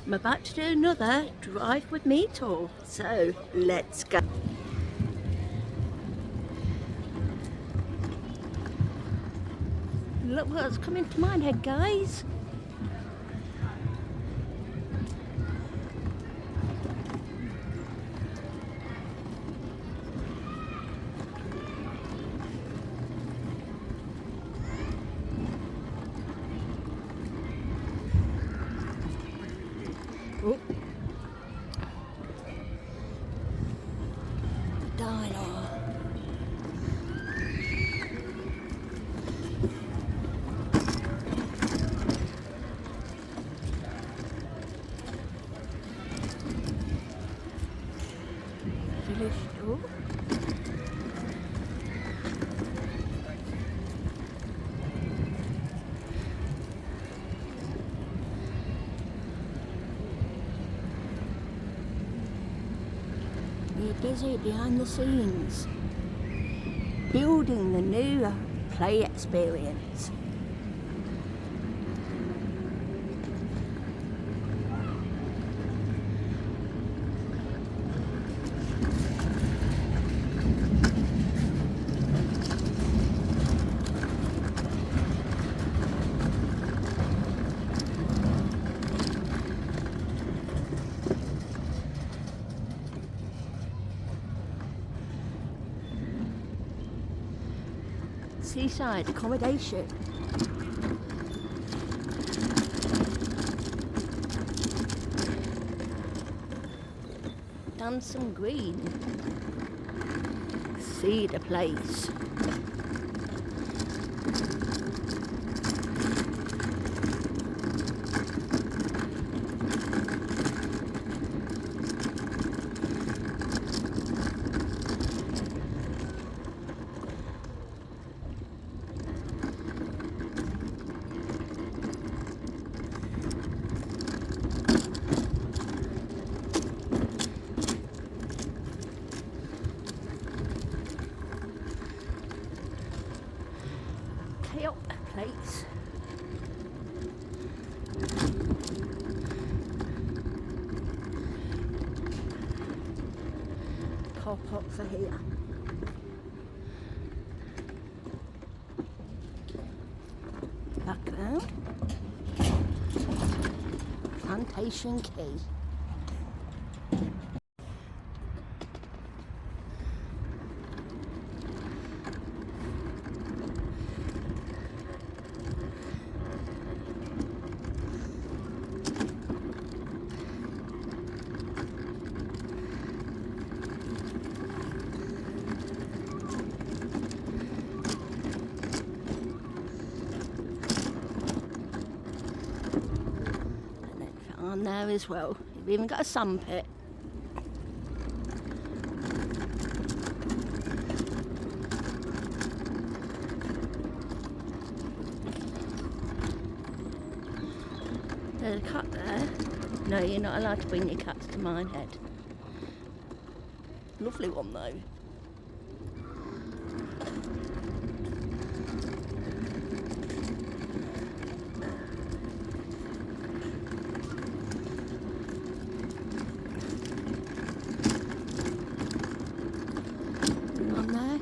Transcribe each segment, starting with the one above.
I'm about to do another drive with me tour, so let's go. Look what's coming to Minehead, guys. Oh. Dino. Village store. We're busy behind the scenes, building the new play experience. Seaside accommodation. Danson Green. See the place. Up place. Car parks are here. Background. Plantation Key. On there as well. You've even got a sandpit. There's a cat there. No, you're not allowed to bring your cats to Minehead. Lovely one though.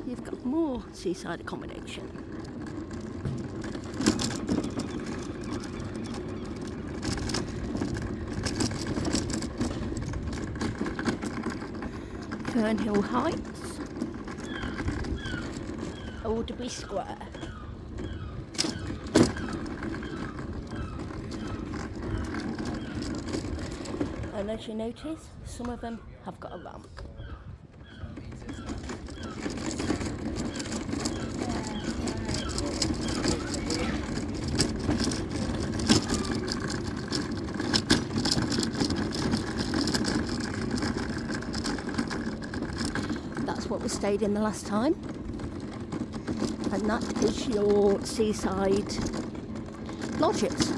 You've got more seaside accommodation. Fernhill Heights, Alderby Square. And as you notice, some of them have got a ramp. What we stayed in the last time, and that is your seaside lodges.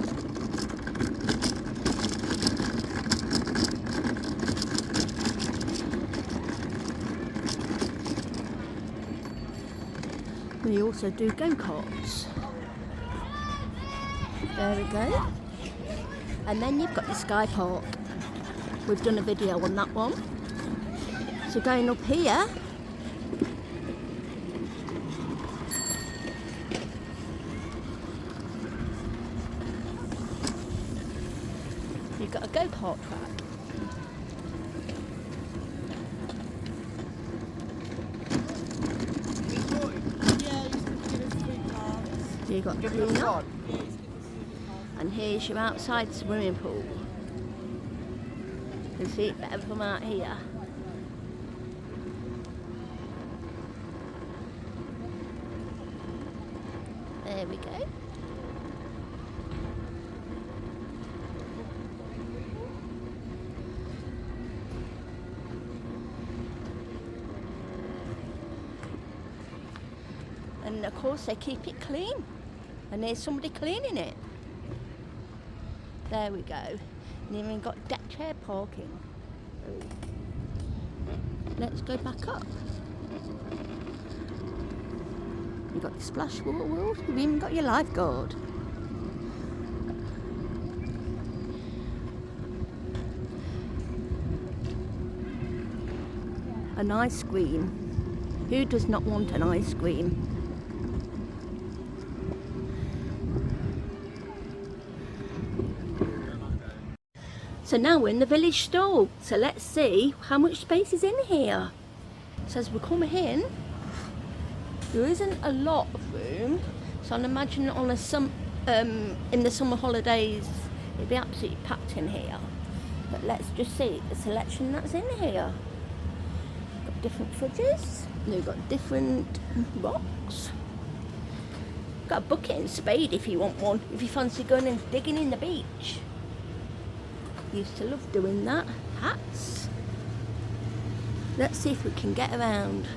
We also do go-karts. There we go. And then you've got your Sky Park. We've done a video on that one. So going up here, you've got a go-kart track. So you've got cleaner. And here's your outside swimming pool. You can see it better from out here. There we go. And of course they keep it clean. And there's somebody cleaning it. There we go. And you've even got deck chair parking. Let's go back up. You've got your splash water wheels. You've even got your lifeguard. An ice cream. Who does not want an ice cream? So now we're in the village store. So let's see how much space is in here. So as we come in, there isn't a lot of room. So I'd imagine on in the summer holidays, it'd be absolutely packed in here. But let's just see the selection that's in here. Got different fridges. We've got different rocks. Got a bucket and spade if you want one. If you fancy going and digging in the beach. Used to love doing that. Hats. Let's see if we can get around.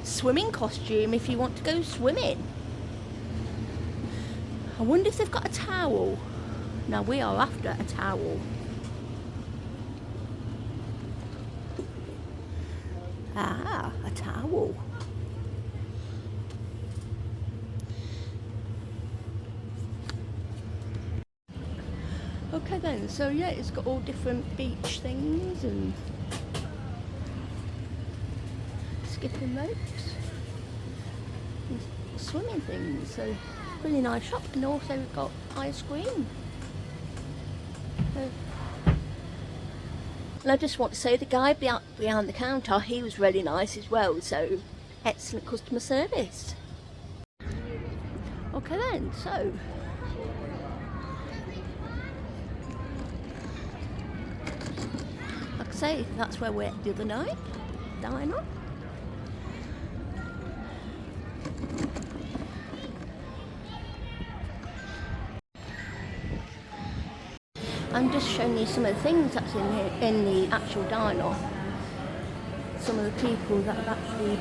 Swimming costume if you want to go swimming. I wonder if they've got a towel. Now we are after a towel. Ah, a towel. Okay then, so yeah, it's got all different beach things and skipping ropes and swimming things, so really nice shop. And also we've got ice cream. And I just want to say the guy behind the counter, he was really nice as well, so excellent customer service. Okay then, so say that's where we went the other night, diner. I'm just showing you some of the things that's in here, in the actual diner. Some of the people that have actually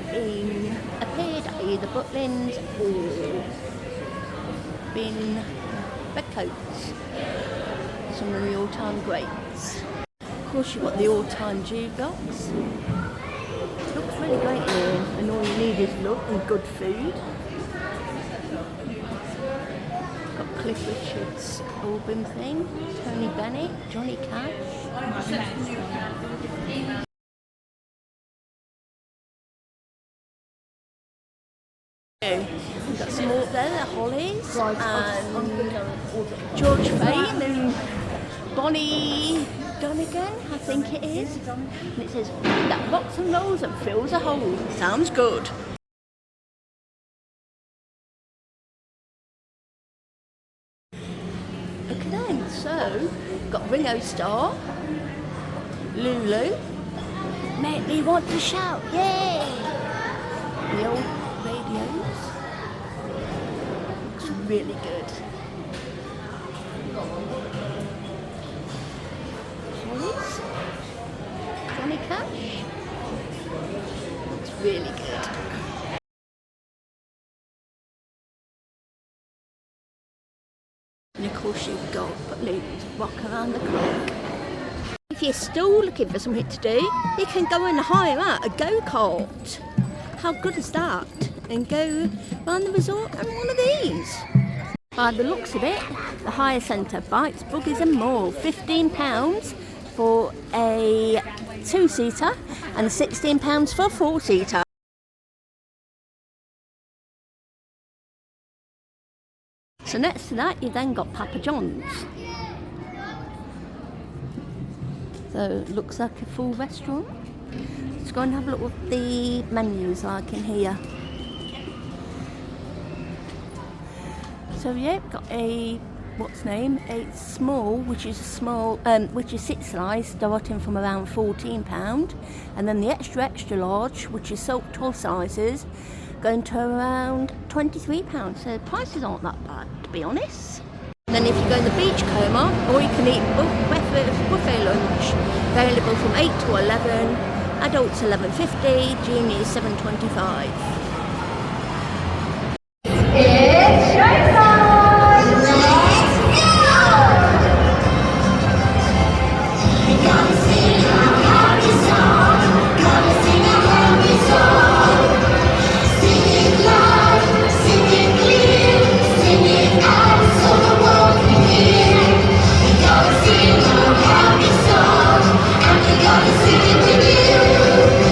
appeared at either Butlins or been redcoats. Some of the all-time greats. Of course you've got the all-time jukebox. Looks really great here, and all you need is love and good food. Got Cliff Richard's album thing, Tony Bennett, Johnny Cash. We've got some more there, the Hollies, and George Fane and Bonnie Donegan, I think it is. And it says, that rocks and rolls and fills a hole. Sounds good. Okay then, so, got Ringo Starr, Lulu, Make Me Want to Shout, yay! The old radios. Looks really good. Johnny Cash. Looks really good. And of course you've got Butlins Rock Around the Clock. If you're still looking for something to do, you can go and hire out a go-kart. How good is that? And go around the resort on one of these. By the looks of it, the hire centre, bikes, buggies and more. £15 for a 2-seater and £16 for a 4-seater. So next to that, you then got Papa John's. So it looks like a full restaurant. Let's go and have a look what the menu's like in here. So yeah, got a a small, which is which is 6 size, starting from around £14, and then the extra large, which is tall sizes, going to around £23. So the prices aren't that bad, to be honest. And then if you go in the beachcomber, or you can eat buffet lunch, available from 8 to 11, adults £11.50, juniors £7.25. It's showtime! Let's go! We're gonna sing a happy song. Gonna sing a happy song. Sing it loud, sing it clear, sing it out so the world can hear. We're gonna sing a happy song, and we're gonna sing it with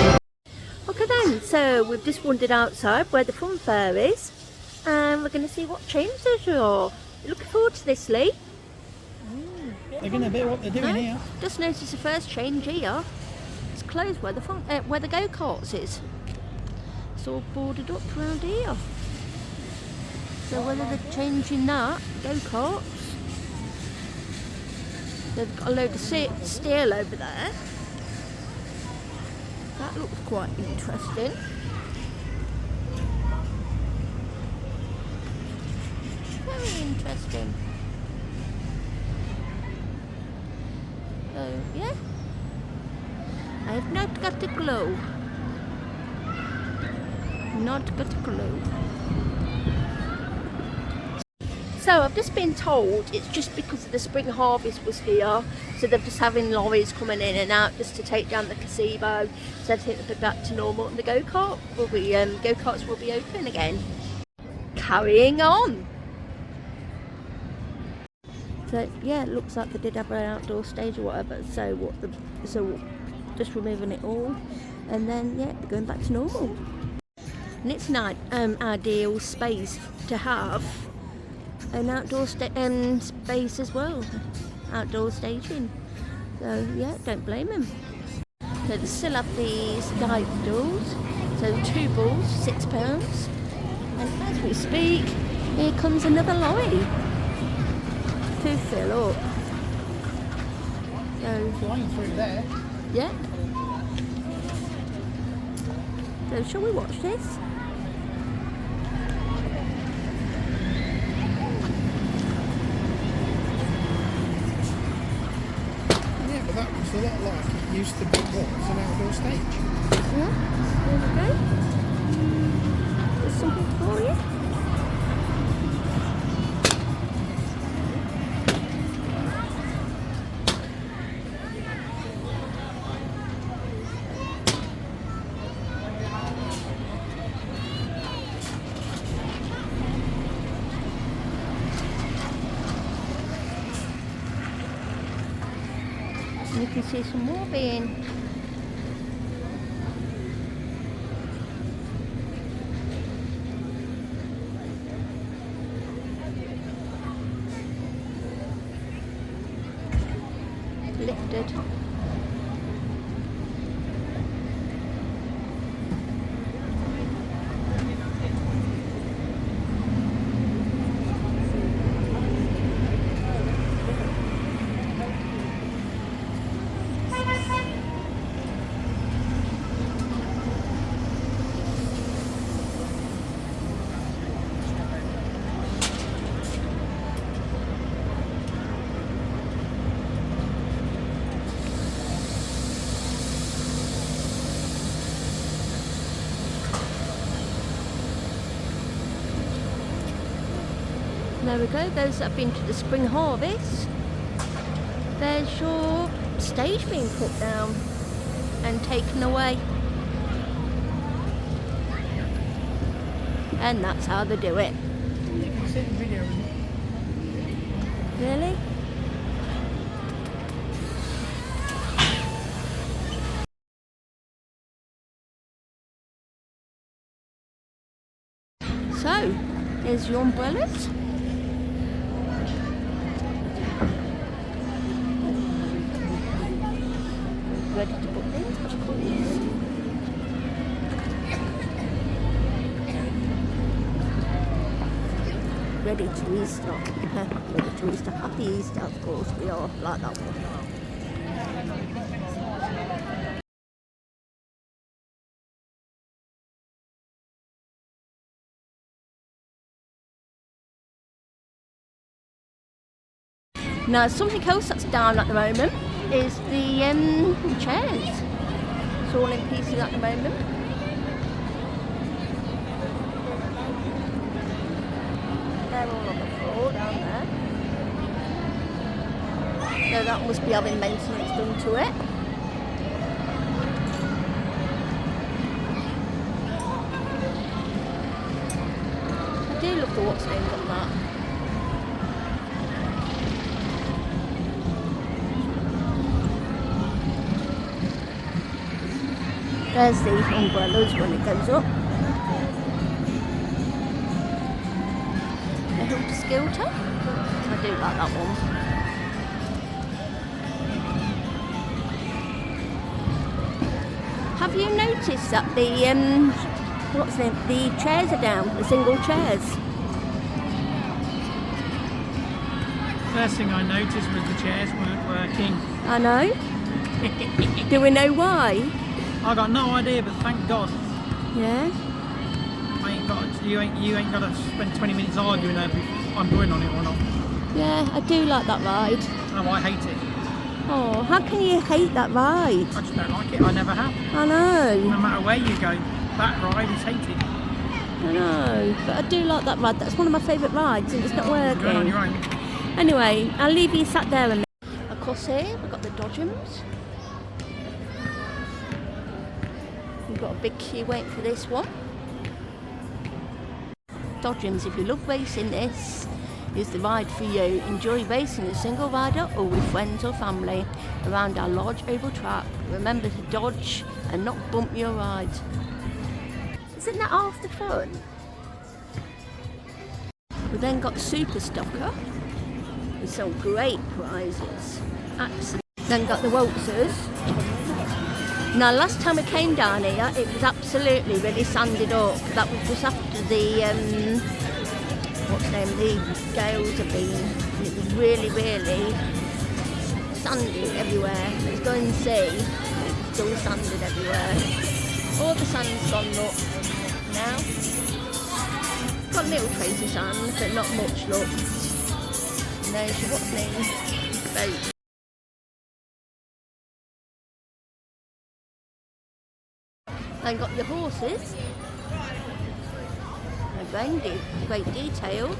you. Okay then, so we've just wandered outside where the Funfair is. And we're going to see what changes there are. Looking forward to this, Lee. They're going to be what they're doing here. Just noticed the first change here. It's closed where the Go-Karts is. It's all boarded up around here. So whether they're changing that, Go-Karts. They've got a load of steel over there. That looks quite interesting. Very interesting. So yeah, I have not got a clue. Not got a clue. So I've just been told it's just because of the spring harvest was here, so they're just having lorries coming in and out just to take down the gazebo. So I think they'll be back to normal, and the go-karts will be open again. Carrying on. So yeah, it looks like they did have an outdoor stage or whatever. So just removing it all, and then yeah, going back to normal. And it's an ideal space to have an outdoor space as well, outdoor staging. So yeah, don't blame them. So they still have these dive stools. So 2 bulls, £6, and as we speak, here comes another lorry to fill up. So Flying through there. yeah. So shall we watch this? Yeah, but that was a lot like it used to be. What? It was an outdoor stage. Yeah. There we go. There's something for you. You can see some more being lifted. There we go, those that have been to the spring harvest, there's your stage being put down and taken away. And that's how they do it. You can see the video. Really? So, here's your umbrellas. Ready to put in, of course. Ready to restock. Ready to restock. Happy Easter, of course, we all like that one. Now, something else that's down at the moment is the chairs. It's all in pieces at the moment. They're all on the floor down there. So that must be having maintenance done to it. I do love the what's named on that. There's the umbrellas when it goes up. The Hilda Skelter. I do like that one. Have you noticed that the what's the name? The chairs are down, the single chairs. First thing I noticed was the chairs weren't working. I know. Do we know why? I got no idea, but thank God. Yeah. You ain't got to spend 20 minutes arguing over if I'm going on it or not. Yeah, I do like that ride. Oh, I hate it. Oh, how can you hate that ride? I just don't like it. I never have. I know. No matter where you go, that ride is hated. I know, but I do like that ride. That's one of my favourite rides, and it's not working. You're going on your own. Anyway, I'll leave you sat there a minute. Of course, here we've got the Dodgems. We've got a big queue waiting for this one. Dodgems, if you love racing, this is the ride for you. Enjoy racing as a single rider or with friends or family around our large oval track. Remember to dodge and not bump your ride. Isn't that half the fun? We've then got Super Stocker with some great prizes. Absolutely. Then got the Waltzers. Now, last time we came down here, it was absolutely really sanded up. That was just after the, what's the name, the gales have been. And it was really, really sandy everywhere. Let's go and see. It's still sanded everywhere. All the sand's gone up now. Got little traces of sand, but not much, look. And there's your, what's the name, boat. And got the horses. Great detail.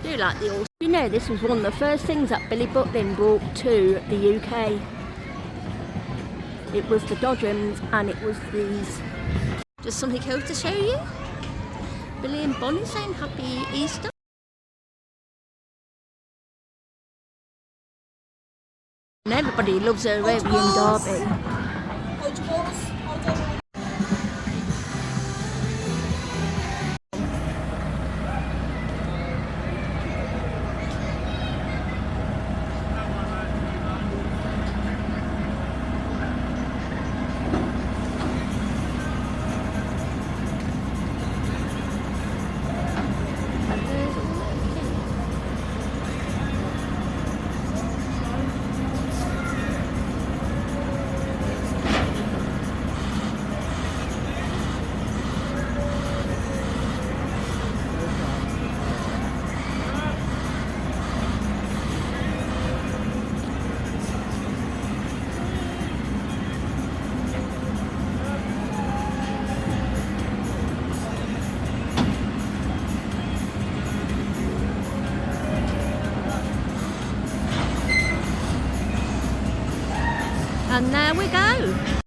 Do like the horse. You know, this was one of the first things that Billy Butlin brought to the UK. It was the Dodgems and it was these. Just something else to show you. Billy and Bonnie saying Happy Easter. And everybody loves a Arabian Derby. And there we go.